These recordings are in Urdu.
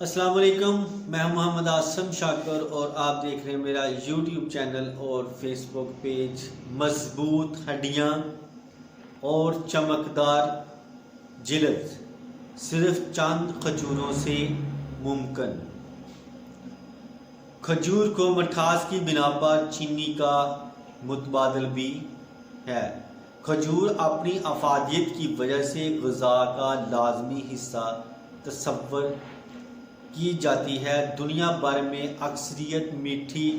السلام علیکم، میں ہوں محمد آسم شاکر اور آپ دیکھ رہے ہیں میرا یوٹیوب چینل اور فیس بک پیج مضبوط ہڈیاں اور چمکدار جلد صرف چند کھجوروں سے ممکن۔ کھجور کو مٹھاس کی بنا پر چینی کا متبادل بھی ہے۔ کھجور اپنی افادیت کی وجہ سے غذا کا لازمی حصہ تصور کی جاتی ہے۔ دنیا بھر میں اکثریت میٹھی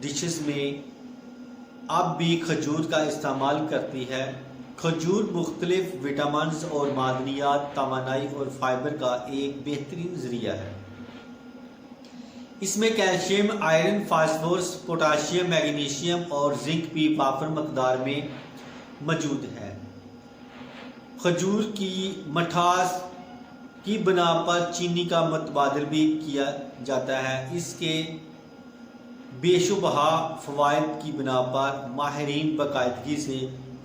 ڈشز میں اب بھی کھجور کا استعمال کرتی ہے۔ کھجور مختلف وٹامنز اور معدنیات، توانائی اور فائبر کا ایک بہترین ذریعہ ہے۔ اس میں calcium, iron, phosphorus, potassium, magnesium اور زنک بھی وافر مقدار میں موجود ہے۔ کھجور کی مٹھاس کی بنا پر چینی کا متبادل بھی کیا جاتا ہے۔ اس کے بے شبہ فوائد کی بنا پر ماہرین باقاعدگی سے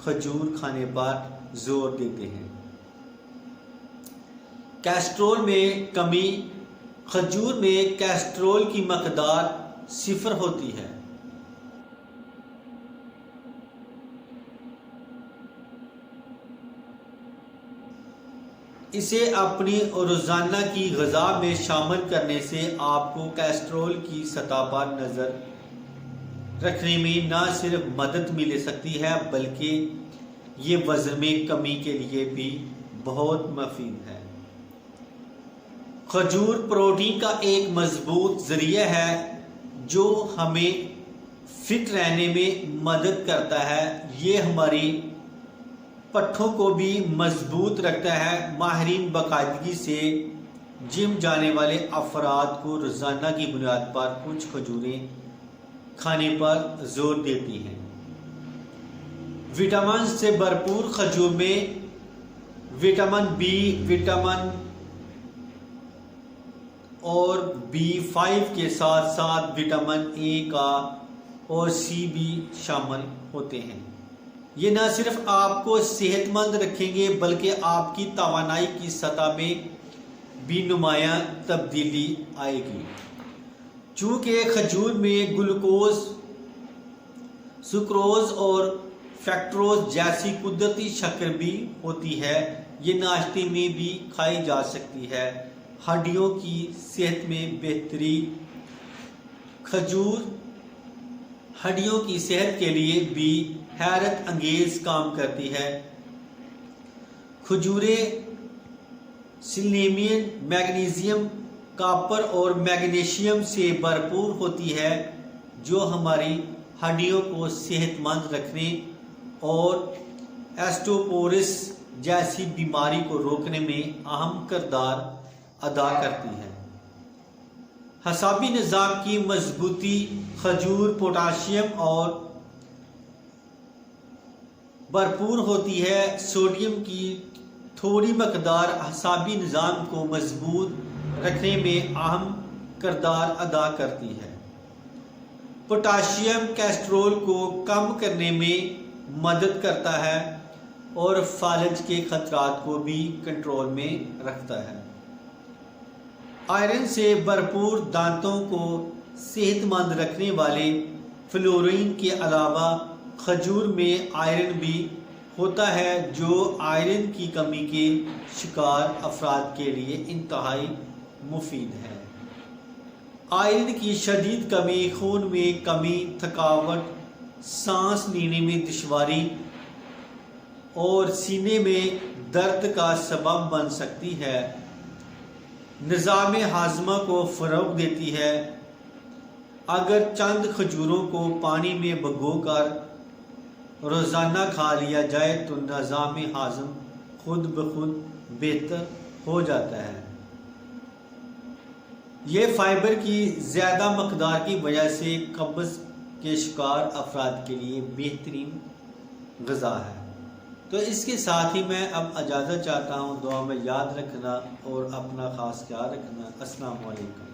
کھجور کھانے پر زور دیتے ہیں۔ کیسٹرول میں کمی۔ کھجور میں کیسٹرول کی مقدار 0 ہوتی ہے۔ اسے اپنی روزانہ کی غذا میں شامل کرنے سے آپ کو کیسٹرول کی سطح پر نظر رکھنے میں نہ صرف مدد مل سکتی ہے بلکہ یہ وزن میں کمی کے لیے بھی بہت مفید ہے۔ کھجور پروٹین کا ایک مضبوط ذریعہ ہے جو ہمیں فٹ رہنے میں مدد کرتا ہے۔ یہ ہماری پٹھوں کو بھی مضبوط رکھتا ہے۔ ماہرین باقاعدگی سے جم جانے والے افراد کو روزانہ کی بنیاد پر کچھ کھجوریں کھانے پر زور دیتی ہیں۔ وٹامن سے بھرپور کھجور میں وٹامن بی، وٹامن اور B5 کے ساتھ ساتھ وٹامن اے کا اور سی بھی شامل ہوتے ہیں۔ یہ نہ صرف آپ کو صحت مند رکھیں گے بلکہ آپ کی توانائی کی سطح میں بھی نمایاں تبدیلی آئے گی۔ چونکہ کھجور میں گلوکوز، سکروز اور فیکٹوز جیسی قدرتی شکر بھی ہوتی ہے، یہ ناشتے میں بھی کھائی جا سکتی ہے۔ ہڈیوں کی صحت میں بہتری۔ کھجور ہڈیوں کی صحت کے لیے بھی حیرت انگیز کام کرتی ہے۔ کھجوریں سیلینیم، میگنیزیم، کاپر اور میگنیشیم سے بھرپور ہوتی ہے جو ہماری ہڈیوں کو صحت مند رکھنے اور آسٹیوپوروسس جیسی بیماری کو روکنے میں اہم کردار ادا کرتی ہے۔ اعصابی نظام کی مضبوطی۔ کھجور پوٹاشیم اور بھرپور ہوتی ہے۔ سوڈیم کی تھوڑی مقدار اعصابی نظام کو مضبوط رکھنے میں اہم کردار ادا کرتی ہے۔ پوٹاشیم کیسٹرول کو کم کرنے میں مدد کرتا ہے اور فالج کے خطرات کو بھی کنٹرول میں رکھتا ہے۔ آئرن سے بھرپور دانتوں کو صحت مند رکھنے والے فلورین کے علاوہ کھجور میں آئرن بھی ہوتا ہے جو آئرن کی کمی کے شکار افراد کے لیے انتہائی مفید ہے۔ آئرن کی شدید کمی خون میں کمی، تھکاوٹ، سانس لینے میں دشواری اور سینے میں درد کا سبب بن سکتی ہے۔ نظام ہاضمہ کو فروغ دیتی ہے۔ اگر چند کھجوروں کو پانی میں بھگو کر روزانہ کھا لیا جائے تو نظام ہاضم خود بخود بہتر ہو جاتا ہے۔ یہ فائبر کی زیادہ مقدار کی وجہ سے قبض کے شکار افراد کے لیے بہترین غذا ہے۔ تو اس کے ساتھ ہی میں اب اجازت چاہتا ہوں۔ دعا میں یاد رکھنا اور اپنا خاص خیال رکھنا۔ السلام علیکم۔